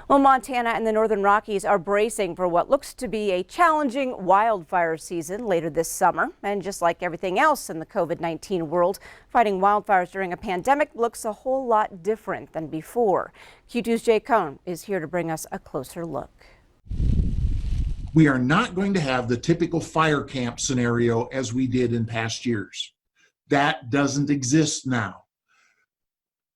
Well, Montana and the Northern Rockies are bracing for what looks to be a challenging wildfire season later this summer. And just like everything else in the COVID-19 world, fighting wildfires during a pandemic looks a whole lot different than before. Q2's Jay Cohn is here to bring us a closer look. We are not going to have the typical fire camp scenario as we did in past years. That doesn't exist now.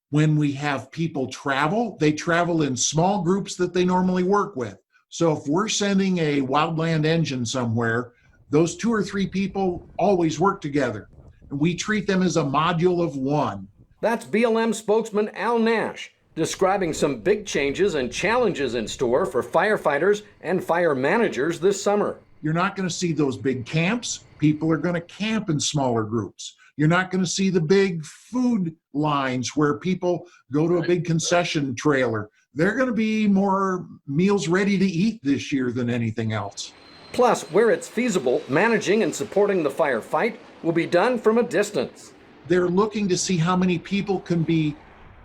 When we have people travel, they travel in small groups that they normally work with. So if we're sending a wildland engine somewhere, those 2 or 3 people always work together. And we treat them as a module of one. That's BLM spokesman Al Nash describing some big changes and challenges in store for firefighters and fire managers this summer. You're not going to see those big camps. People are going to camp in smaller groups. You're not going to see the big food lines where people go to a big concession trailer. They're going to be more meals ready to eat this year than anything else. Plus, where it's feasible, managing and supporting the firefight will be done from a distance. They're looking to see how many people can be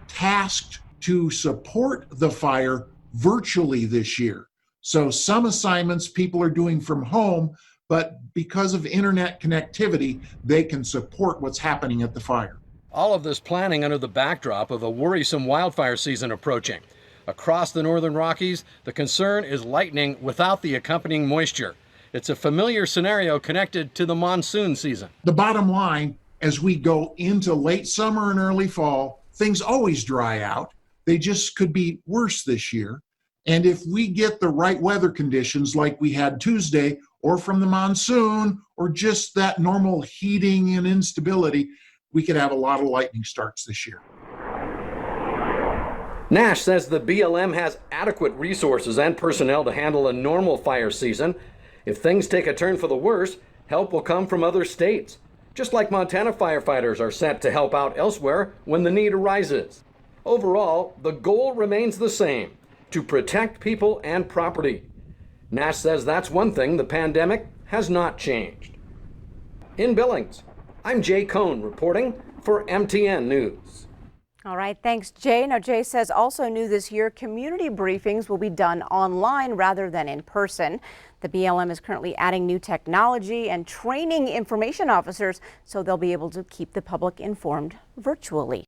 tasked to support the fire virtually this year. So some assignments people are doing from home, but because of internet connectivity, they can support what's happening at the fire. All of this planning under the backdrop of a worrisome wildfire season approaching. Across the Northern Rockies, the concern is lightning without the accompanying moisture. It's a familiar scenario connected to the monsoon season. The bottom line, as we go into late summer and early fall, things always dry out. They just could be worse this year. And if we get the right weather conditions like we had Tuesday, or from the monsoon, or just that normal heating and instability, we could have a lot of lightning starts this year. Nash says the BLM has adequate resources and personnel to handle a normal fire season. If things take a turn for the worse, help will come from other states. Just like Montana firefighters are sent to help out elsewhere when the need arises. Overall, the goal remains the same: to protect people and property. Nash says that's one thing the pandemic has not changed. In Billings, I'm Jay Cohn reporting for MTN News. All right, thanks, Jay. Now, Jay says also new this year, community briefings will be done online rather than in person. The BLM is currently adding new technology and training information officers so they'll be able to keep the public informed virtually.